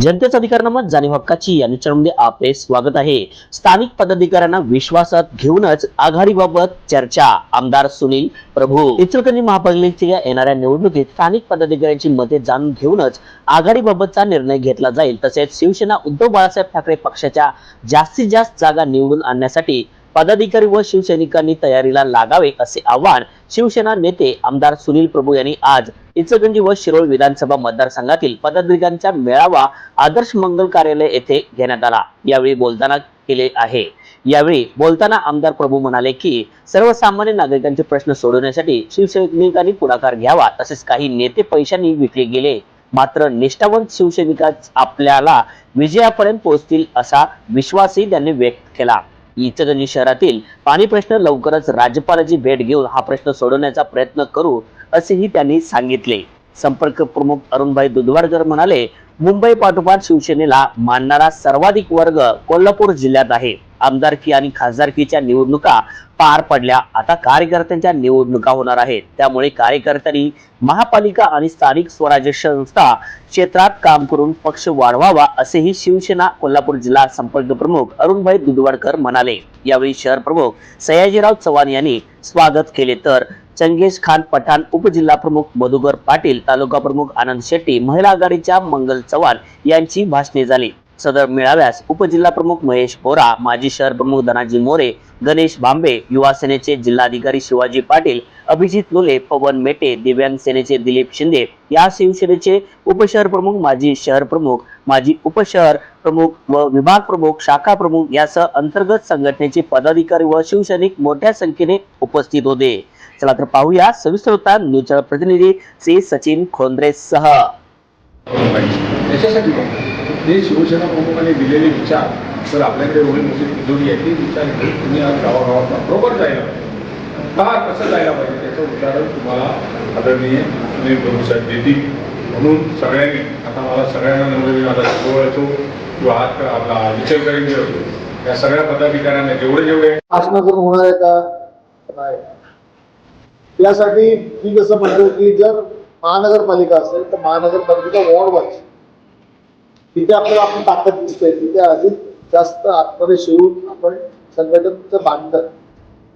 जनतेचा अधिकारनामा जाणीव हक्काची या चॅनलमध्ये आपले स्वागत आहे। स्थानिक पदाधिकाऱ्यांना विश्वासात घेऊनच आघाडीबाबत चर्चा। आमदार सुनील प्रभू इचलकरंजी महापालिकेच्या येणाऱ्या निवडणुकीत स्थानिक पदाधिकाऱ्यांची मते जाणून घेऊनच आघाडीबाबतचा निर्णय घेतला जाईल। तसेच शिवसेना उद्धव बाळासाहेब ठाकरे पक्षाच्या जास्तीत जास्त जागा निवडून आणण्यासाठी पदाधिकारी व शिवसैनिकांनी तयारीला लागावे असे आवाहन शिवसेना नेते आमदार सुनील प्रभू यांनी आज इचलकरंजी व शिरोळ विधानसभा मतदारसंघातील पदाधिकाऱ्यांचा मेळावा आदर्श मंगल कार्यालय येथे घेण्यात आला। यावेळी बोलताना केले आहे। यावेळी बोलताना आमदार प्रभू म्हणाले की सर्वसामान्य नागरिकांचे प्रश्न सोडवण्यासाठी शिवसैनिकांनी पुढाकार घ्यावा। तसेच काही नेते पैशांनी विकले गेले, मात्र निष्ठावंत शिवसैनिकच आपल्याला विजयापर्यंत पोहोचतील असा विश्वासही त्यांनी व्यक्त केला। इचलकरंजी शहरातील पाणी प्रश्न लवकरच राज्यपालाची भेट घेऊन हा प्रश्न सोडवण्याचा प्रयत्न करू असेही त्यांनी सांगितले। संपर्क प्रमुख अरुणभाई दुधवाडकर म्हणाले, मुंबई पाठोपाठ शिवसेनेला मानणारा सर्वाधिक वर्ग कोल्हापूर जिल्ह्यात आहे। आमदारकी आणि खासदारकीच्या निवडणुका पार पडल्या, आता कार्यकर्त्यांच्या निवडणुका होणार आहेत। त्यामुळे कार्यकर्त्यांनी महापालिका आणि स्थानिक स्वराज्य संस्था क्षेत्रात काम करून पक्ष वाढवावा असेही शिवसेना कोल्हापूर जिल्हा संपर्क प्रमुख अरुणभाई दुधवाडकर म्हणाले। यावेळी शहर प्रमुख सयाजीराव चव्हाण यांनी स्वागत केले, तर चंगेज खान पठाण, उपजिल्हा प्रमुख मधुकर पाटील, तालुका प्रमुख आनंद शेट्टी, महिला आघाडीच्या मंगल चव्हाण यांची भाषणे झाली। सदर मेळाव्यास उपजिल्हा प्रमुख महेश बोरा, माजी शहर प्रमुख धनाजी मोरे, गणेश भांबे, युवा सेनेचे जिल्हाधिकारी शिवाजी पाटील, अभिजित लोले, पवन मेटे, दिव्यांग सेनेचे दिलीप शिंदे, या शिवसेनेचे उपशहर प्रमुख, माजी शहर प्रमुख, माजी उपशहर प्रमुख व विभाग प्रमुख, शाखा प्रमुख यासह अंतर्गत संघटनेचे पदाधिकारी व शिवसैनिक मोठ्या संख्येने उपस्थित होते। चला तर पाहूया सविस्तर वृत्तांत न्यूज प्रतिनिधी श्री सचिन खोंद्रे सह। ते शिवसेना प्रमुखांनी दिलेले विचार तर आपल्याकडे एवढी मोठी तिजोरी आहे, ती विचार तुम्ही आज गावागावात बरोबर जायला पाहिजे। का कसं जायला पाहिजे त्याचं उदाहरण तुम्हाला आदरणीय सुनील प्रभू साहेब देतील। म्हणून सगळ्यांनी आता मला सगळ्यांना नम्र माझा शिरोळ असो किंवा आपला इचलकरंजी असो, या सगळ्या पदाधिकाऱ्यांना जेवढे आसना करून होणार आहे का नाही, यासाठी मी कसं म्हणतो की जर महानगरपालिका असेल तर महानगरपालिकेचा वॉर्ड वाईज तिथे आपल्याला आपण ताकद दिसते, तिथे अधिक जास्त आत्मविश्वास येऊन आपण संघटनेचं बांधलं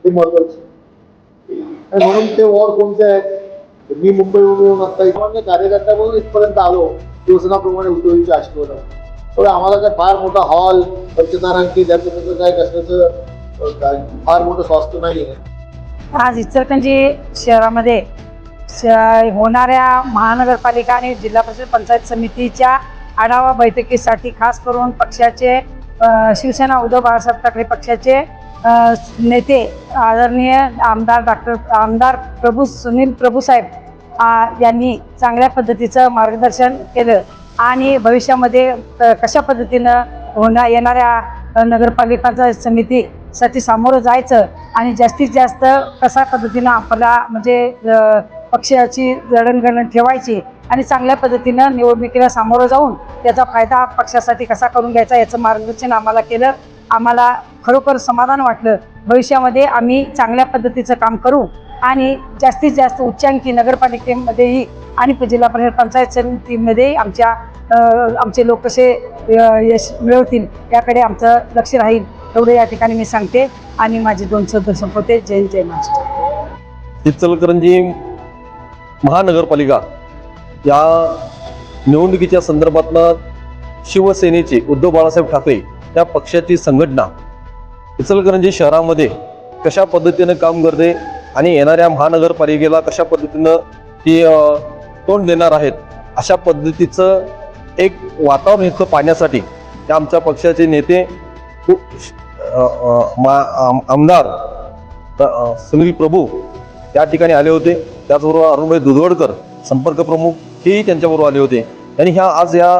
हे महत्वाचं। आणि म्हणून ते वॉर्ड कोणते आहेत, मी मुंबईवरून आता सामान्य कार्यकर्ता म्हणून इथपर्यंत आलो शिवसेनाप्रमाणे उद्योगाची आशीर्वाद, तर आम्हाला काय फार मोठा हॉल पंचतारांकी त्याचं काय कशाचं फार मोठं स्वास्थ्य नाही आहे। आज इचलकरंजी शहरामध्ये होणाऱ्या महानगरपालिका आणि जिल्हा परिषद पंचायत समितीच्या आढावा बैठकीसाठी खास करून पक्षाचे शिवसेना उद्धव बाळासाहेब ठाकरे पक्षाचे नेते आदरणीय आमदार प्रभू सुनील प्रभू साहेब यांनी चांगल्या पद्धतीचं मार्गदर्शन केलं आणि भविष्यामध्ये कशा पद्धतीनं येणाऱ्या नगरपालिका समितीसाठी सामोरं जायचं आणि जास्तीत जास्त कशा पद्धतीनं आपल्याला म्हणजे पक्षाची जडणघडण ठेवायची आणि चांगल्या पद्धतीनं निवडणुकीला सामोरं जाऊन त्याचा फायदा पक्षासाठी कसा करून घ्यायचा याचं मार्गदर्शन आम्हाला केलं। आम्हाला खरोखर समाधान वाटलं। भविष्यामध्ये आम्ही चांगल्या पद्धतीचं काम करू आणि जास्तीत जास्त उच्चांकी नगरपालिकेमध्येही आणि जिल्हा परिषद पंचायत समितीमध्ये आमचे लोक कसे यश मिळवतील याकडे आमचं लक्ष राहील, एवढं या ठिकाणी मी सांगते आणि माझे 2 शब्द संपवते। जय जय महाराष्ट्र। इचलकरंजी महानगरपालिका या निवडणुकीच्या संदर्भातनं शिवसेनेचे उद्धव बाळासाहेब ठाकरे या पक्षाची संघटना इचलकरंजी शहरामध्ये कशा पद्धतीनं काम करते आणि येणाऱ्या महानगरपालिकेला कशा पद्धतीनं ती तोंड देणार आहेत अशा पद्धतीचं एक वातावरण इथं पाहण्यासाठी त्या आमच्या पक्षाचे नेते आमदार सुनील प्रभू त्या ठिकाणी आले होते। त्याचबरोबर अरुणभाई दुधवाडकर संपर्क प्रमुख हेही त्यांच्याबरोबर आले होते। आणि आज या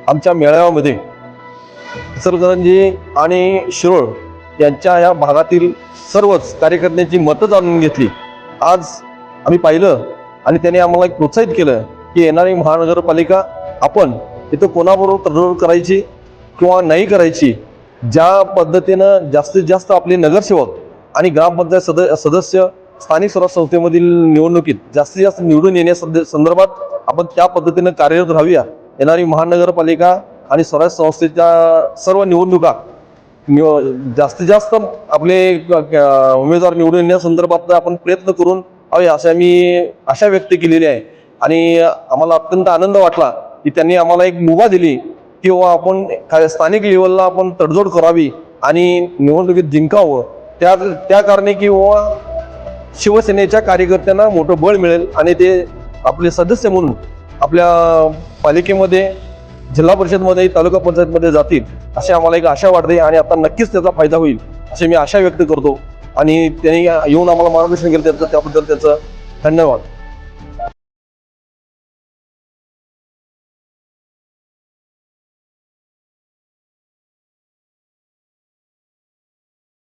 आमच्या मेळाव्यामध्ये इचलकरंजी आणि शिरोळ यांच्या या भागातील सर्वच कार्यकर्त्यांची मतं जाणून घेतली। आज आम्ही पाहिलं आणि त्यांनी आम्हाला एक प्रोत्साहित केलं की येणारी महानगरपालिका आपण इथं कोणाबरोबर तडजोड करायची किंवा नाही करायची, ज्या पद्धतीनं जास्तीत जास्त आपले नगरसेवक आणि ग्रामपंचायत सदस्य स्थानिक स्वराज्य संस्थेमधील निवडणुकीत जास्तीत जास्त निवडून येण्यासंदर्भात आपण त्या पद्धतीने कार्यरत राहूया। येणारी महानगरपालिका आणि स्वराज्य संस्थेच्या सर्व निवडणुका जास्तीत जास्त आपले उमेदवार निवडून येण्यासंदर्भात आपण प्रयत्न करून हवे असे आम्ही आशा व्यक्त केलेली आहे. आणि आम्हाला अत्यंत आनंद वाटला की त्यांनी आम्हाला एक मुभा दिली की आपण स्थानिक लेवलला आपण तडजोड करावी आणि निवडणुकीत जिंकावं. त्या कारणे की शिवसेनेच्या कार्यकर्त्यांना मोठं बळ मिळेल आणि ते आपले सदस्य म्हणून आपल्या पालिकेमध्ये, जिल्हा परिषदमध्ये, तालुका पंचायतमध्ये जातील अशी आम्हाला एक आशा वाटते. आणि आता नक्कीच त्याचा फायदा होईल अशी मी आशा व्यक्त करतो. आणि त्यांनी येऊन आम्हाला मार्गदर्शन केलं त्याबद्दल त्यांचं धन्यवाद.